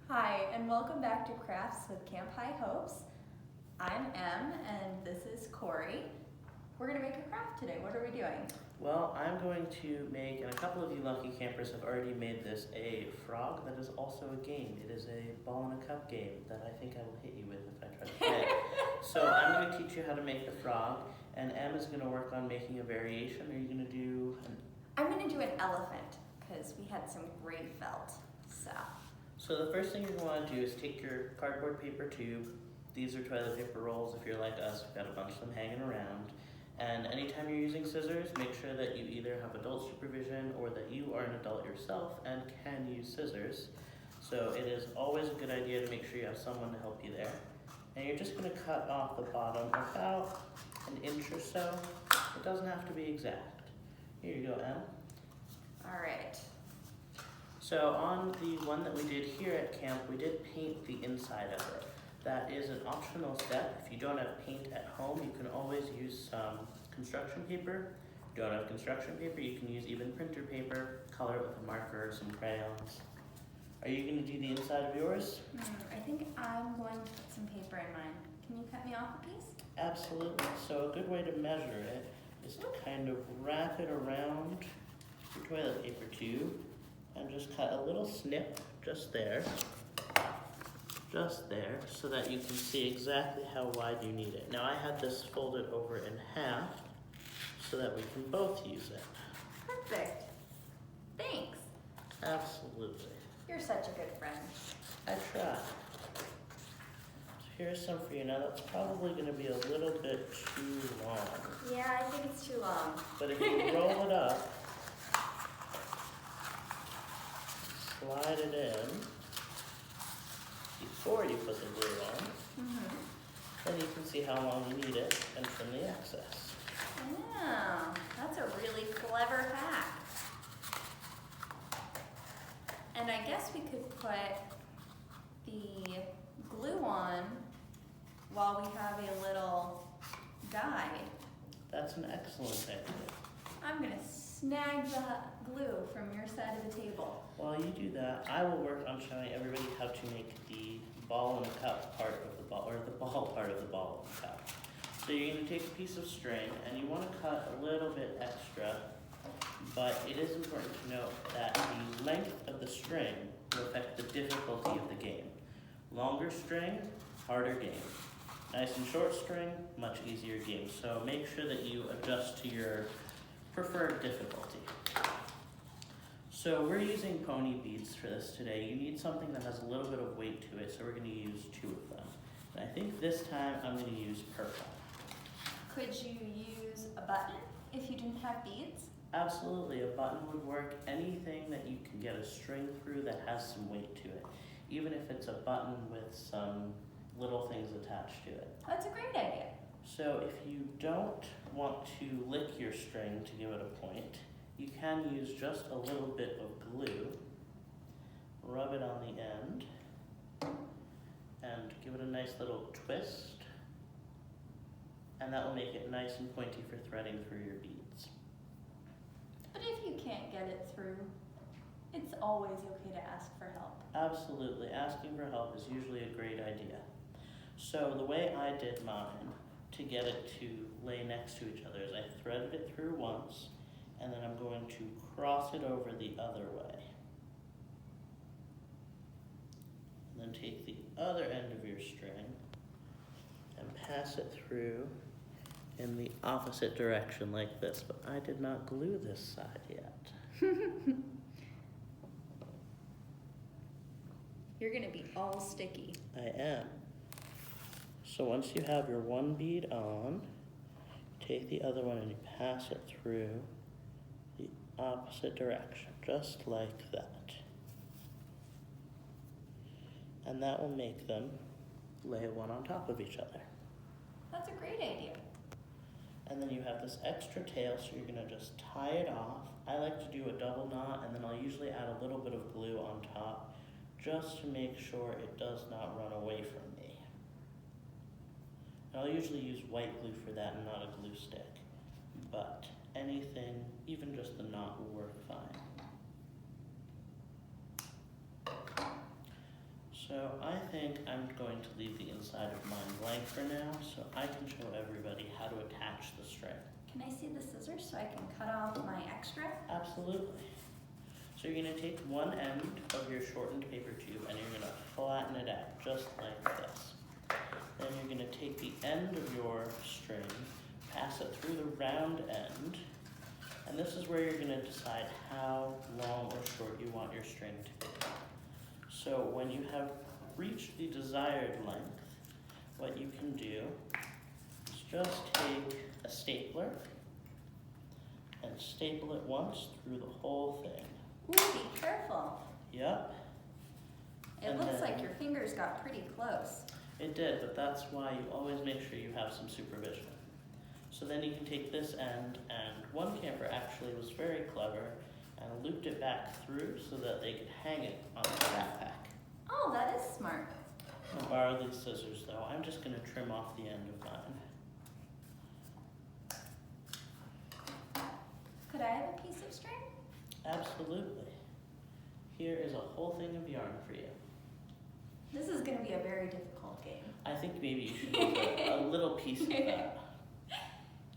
Hi, and welcome back to Crafts with Camp High Hopes. I'm Em, and this is Corey. We're going to make a craft today. What are we doing? Well, I'm going to make, and a couple of you lucky campers have already made this, a frog that is also a game. It is a ball in a cup game that I think I will hit you with if I try to play it. So I'm going to teach you how to make the frog, and Em is going to work on making a variation. Are you going to do I'm going to do an elephant because we had some great felt. So the first thing you're going to want to do is take your cardboard paper tube. These are toilet paper rolls. If you're like us, we've got a bunch of them hanging around. And anytime you're using scissors, make sure that you either have adult supervision or that you are an adult yourself and can use scissors. So it is always a good idea to make sure you have someone to help you there. And you're just going to cut off the bottom about an inch or so. It doesn't have to be exact. Here you go, Em. All right. So on the one that we did here at camp, we did paint the inside of it. That is an optional step. If you don't have paint at home, you can always use some construction paper. If you don't have construction paper, you can use even printer paper, color it with a marker or some crayons. Are you going to do the inside of yours? I think I'm going to put some paper in mine. Can you cut me off a piece? Absolutely. So a good way to measure it is to kind of wrap it around your toilet paper tube and just cut a little snip just there, so that you can see exactly how wide you need it. Now I had this folded over in half so that we can both use it. Perfect. Thanks. Absolutely. You're such a good friend. I try. So here's some for you. Now that's probably going to be a little bit too long. Yeah, I think it's too long. But if you roll it up, slide it in before you put the glue on, then you can see how long you need it and trim the excess. Yeah, that's a really clever hack. And I guess we could put the glue on while we have a little guide. That's an excellent idea. I'm gonna snag the glue from your side of the table. While you do that, I will work on showing everybody how to make the ball in the cup part of the ball, or the ball part of the ball in the cup. So you're going to take a piece of string, and you want to cut a little bit extra, but it is important to note that the length of the string will affect the difficulty of the game. Longer string, harder game. Nice and short string, much easier game. So make sure that you adjust to your preferred difficulty. So we're using pony beads for this today. You need something that has a little bit of weight to it, so we're going to use 2 of them. And I think this time I'm going to use purple. Could you use a button if you didn't have beads? Absolutely, a button would work. Anything that you can get a string through that has some weight to it. Even if it's a button with some little things attached to it. That's a great idea. So if you don't want to lick your string to give it a point, you can use just a little bit of glue, rub it on the end, and give it a nice little twist, and that will make it nice and pointy for threading through your beads. But if you can't get it through, it's always okay to ask for help. Absolutely, asking for help is usually a great idea. So the way I did mine to get it to lay next to each other is I threaded it through once, and then I'm going to cross it over the other way. And then take the other end of your string and pass it through in the opposite direction like this, but I did not glue this side yet. You're gonna be all sticky. I am. So once you have your one bead on, take the other one and you pass it through the opposite direction, just like that. And that will make them lay one on top of each other. That's a great idea. And then you have this extra tail, so you're gonna just tie it off. I like to do a double knot, and then I'll usually add a little bit of glue on top, just to make sure it does not run away from me. And I'll usually use white glue for that and not a glue stick, but anything, even just the knot, will work fine. So I think I'm going to leave the inside of mine blank for now, so I can show everybody how to attach the string. Can I see the scissors so I can cut off my extra? Absolutely. So you're going to take one end of your shortened paper tube and you're going to flatten it out, just like this. Then you're going to take the end of your string, pass it through the round end, and this is where you're going to decide how long or short you want your string to be. So when you have reached the desired length, what you can do is just take a stapler and staple it once through the whole thing. Ooh, be careful. Yep, It And looks then- like your fingers got pretty close. it did, but that's why you always make sure you have some supervision. So then you can take this end, and one camper actually was very clever and looped it back through so that they could hang it on their backpack. Oh, that is smart. I'll borrow these scissors though. I'm just going to trim off the end of mine. Could I have a piece of string? Absolutely. Here is a whole thing of yarn for you. This is going to be a very difficult game. I think maybe you should leave a little piece of that.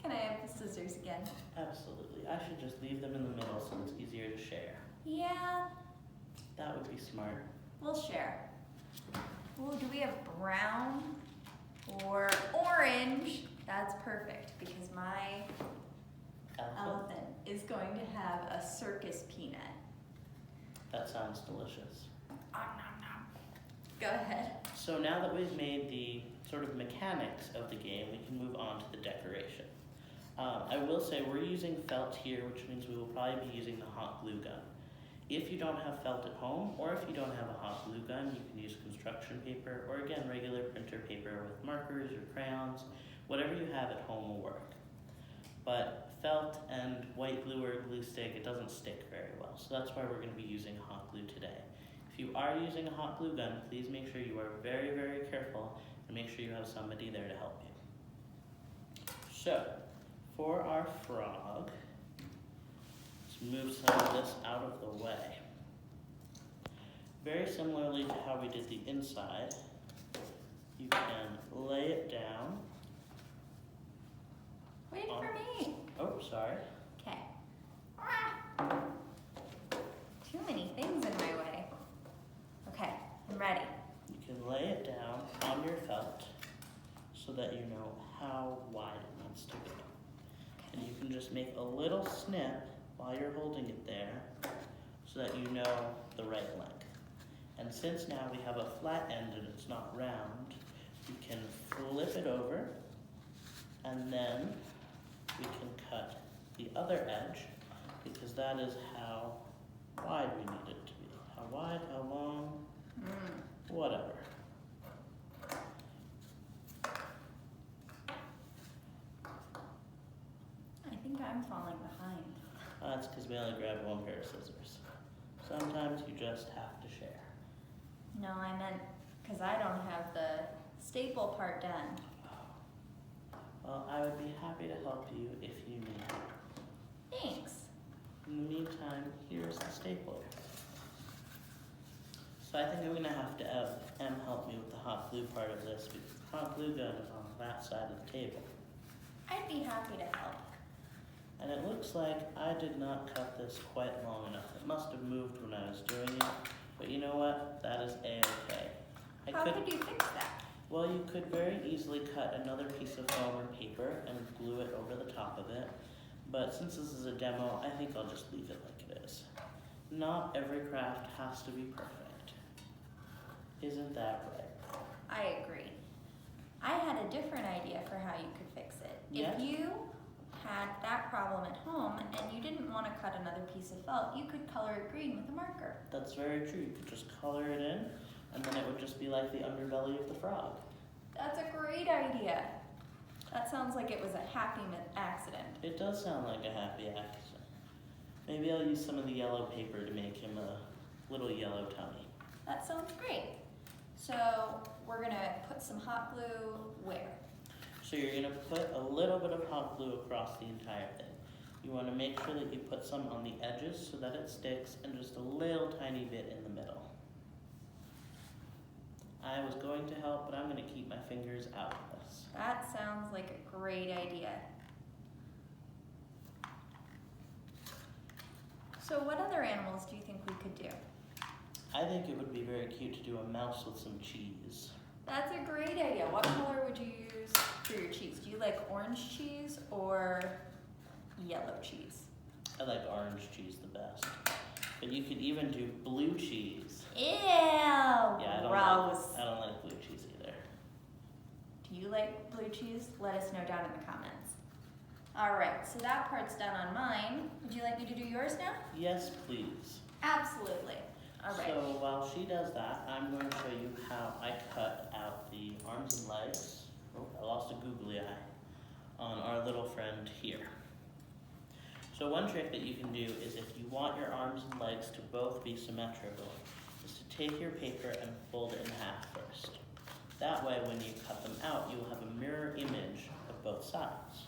Can I have the scissors again? Absolutely. I should just leave them in the middle so it's easier to share. Yeah, That would be smart. we'll share. Ooh, do we have brown or orange? That's perfect because my elephant is going to have a circus peanut. That sounds delicious. Nom, nom, nom. Go ahead. So now that we've made the sort of mechanics of the game, we can move on to the decoration. I will say we're using felt here, which means we will probably be using the hot glue gun. If you don't have felt at home, or if you don't have a hot glue gun, you can use construction paper, or again, regular printer paper with markers or crayons. Whatever you have at home will work. But felt and white glue or glue stick, it doesn't stick very well. So that's why we're going to be using hot glue today. If you are using a hot glue gun, please make sure you are very, very careful and make sure you have somebody there to help you. So, for our frog, let's move some of this out of the way. Very similarly to how we did the inside, you can lay it down. Wait for me. Oh, sorry. Okay. Too many things in my way. Okay, I'm ready. You can lay it down on your felt so that you know how wide it needs to be. And you can just make a little snip while you're holding it there so that you know the right length. And since now we have a flat end and it's not round, you can flip it over and then we can cut the other edge because that is how wide we need it to be. How wide, how long, whatever. I think I'm falling behind. That's because we only grabbed one pair of scissors. Sometimes you just have to share. No, I meant because I don't have the staple part done. Well, I would be happy to help you if you need it. Thanks. In the meantime, here's the stapler. So I think I'm gonna have to have Em help me with the hot glue part of this because the hot glue gun is on that side of the table. I'd be happy to help. And it looks like I did not cut this quite long enough. It must have moved when I was doing it. But you know what? That is A-okay. How could you fix that? Well, you could very easily cut another piece of foam or paper and glue it over the top of it. But since this is a demo, I think I'll just leave it like it is. Not every craft has to be perfect. Isn't that right? I agree. I had a different idea for how you could fix it. Yeah? If you had that problem at home and you didn't want to cut another piece of felt, you could color it green with a marker. That's very true. You could just color it in, and then it would just be like the underbelly of the frog. That's a great idea. That sounds like it was a happy accident. It does sound like a happy accident. Maybe I'll use some of the yellow paper to make him a little yellow tummy. That sounds great. So we're gonna put some hot glue where? So you're gonna put a little bit of hot glue across the entire thing. You wanna make sure that you put some on the edges so that it sticks and just a little tiny bit in the middle. I was going to help, but I'm going to keep my fingers out of this. That sounds like a great idea. So what other animals do you think we could do? I think it would be very cute to do a mouse with some cheese. That's a great idea. What color would you use for your cheese? Do you like orange cheese or yellow cheese? I like orange cheese the best. But you could even do blue cheese. Ew, Yeah, gross. I don't like blue cheese either. Do you like blue cheese? Let us know down in the comments. All right, so that part's done on mine. Would you like me to do yours now? Yes, please. Absolutely. All right. So while she does that, I'm going to show you how I cut out the arms and legs. Oh, I lost a googly eye on our little friend here. So one trick that you can do is if you want your arms and legs to both be symmetrical, is to take your paper and fold it in half first. That way when you cut them out, you will have a mirror image of both sides.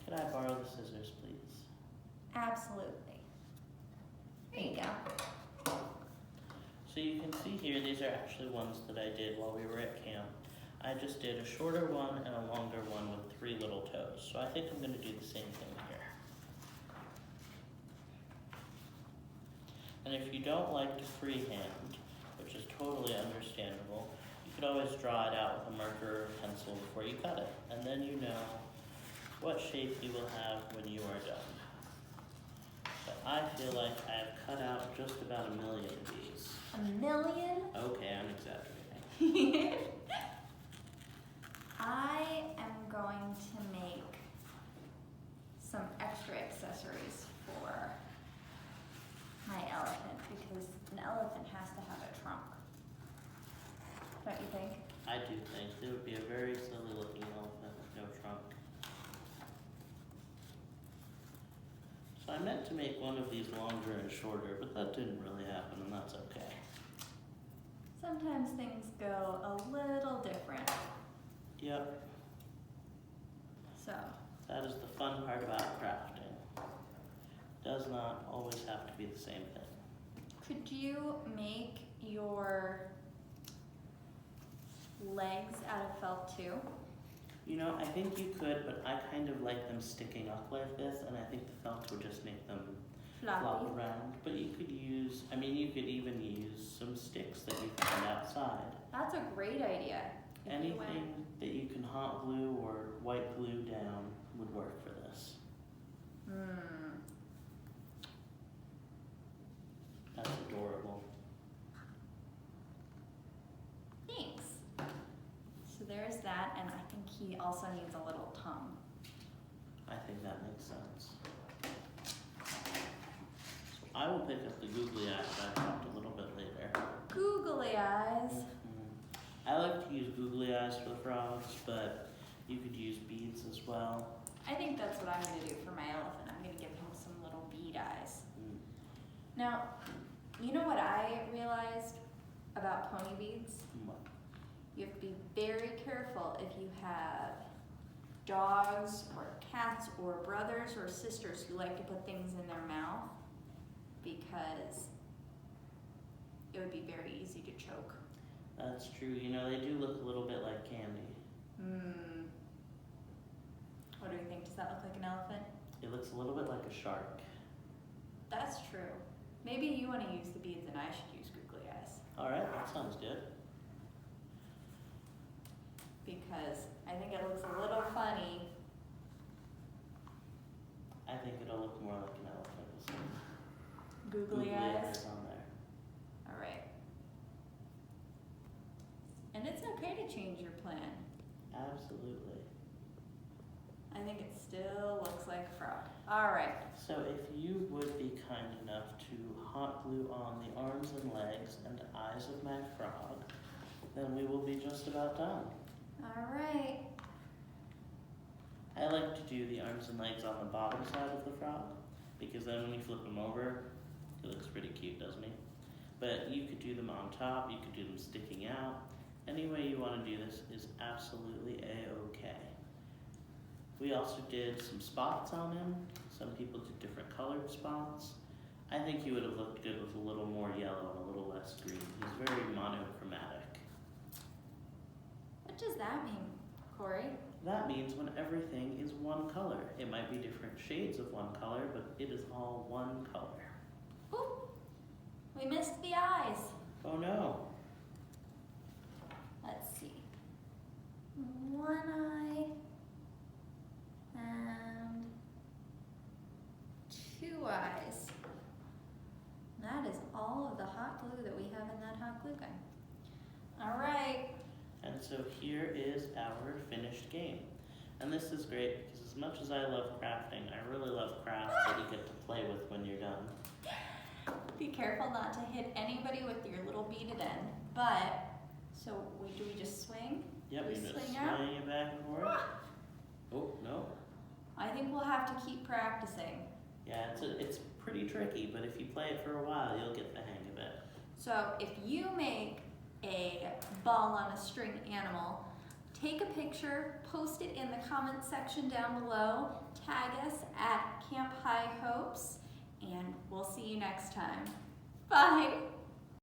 Can I borrow the scissors, please? Absolutely. There you go. So you can see here, these are actually ones that I did while we were at camp. I just did a shorter one and a longer one with 3 little toes. So I think I'm going to do the same thing here. And if you don't like to freehand, which is totally understandable, you could always draw it out with a marker or pencil before you cut it. And then you know what shape you will have when you are done. But I feel like I've cut out just about 1 million of these. 1 million? Okay, I'm exaggerating. I am going to make some extra accessories for my elephant because an elephant has to have a trunk. Don't you think? I do think it would be a very silly looking elephant with no trunk. So I meant to make one of these longer and shorter, but that didn't really happen, and that's okay. Sometimes things go a little different. Yep, So, that is the fun part about crafting. Does not always have to be the same thing. could you make your legs out of felt too? You know, I think you could, but I kind of like them sticking up like this, and I think the felt would just make them flop Floppy. around. But you could use, I mean, you could even use some sticks that you find outside. That's a great idea. If you went- Anything that you can hot glue or white glue down would work for this. That's adorable. Thanks. So there's that, and I think he also needs a little tongue. I think that makes sense. So I will pick up the googly eye that I dropped a little bit later. Googly eyes. I like to use googly eyes for the frogs, but you could use beads as well. I think that's what I'm gonna do for my elephant. I'm gonna give him some little bead eyes. Mm. Now, you know what I realized about pony beads? What? You have to be very careful if you have dogs or cats or brothers or sisters who like to put things in their mouth because it would be very easy to choke. That's true. You know, they do look a little bit like candy. What do you think? Does that look like an elephant? It looks a little bit like a shark. That's true. Maybe you want to use the beads and I should use googly eyes Alright, that sounds good. because I think it looks a little funny. I think it'll look more like an elephant with some Googly eyes. on there. All right. And it's okay to change your plan. Absolutely. I think it still looks like a frog. All right. So if you would be kind enough to hot glue on the arms and legs and eyes of my frog, then we will be just about done. All right. I like to do the arms and legs on the bottom side of the frog, because then when you flip him over, he looks pretty cute, doesn't he? But you could do them on top, you could do them sticking out. Any way you want to do this is absolutely a-okay. We also did some spots on him. Some people did different colored spots. I think he would have looked good with a little more yellow and a little less green. He's very monochromatic. does that mean, Corey? That means when everything is one color. It might be different shades of one color, but it is all one color. Oop, we missed the eyes. Oh no. Let's see. One eye and two eyes. That is all of the hot glue that we have in that hot glue gun. All right. And so here is our finished game. And this is great because as much as I love crafting, I really love crafts that you get to play with when you're done. Be careful not to hit anybody with your little beaded end. But, so do we just swing? Yep, We you just swing out? swing it back and forth. Oh, no. I think we'll have to keep practicing. Yeah, it's pretty tricky, but if you play it for a while, you'll get the hang of it. So if you make a ball on a string animal, take a picture, post it in the comments section down below, tag us at Camp High Hopes, and we'll see you next time. Bye.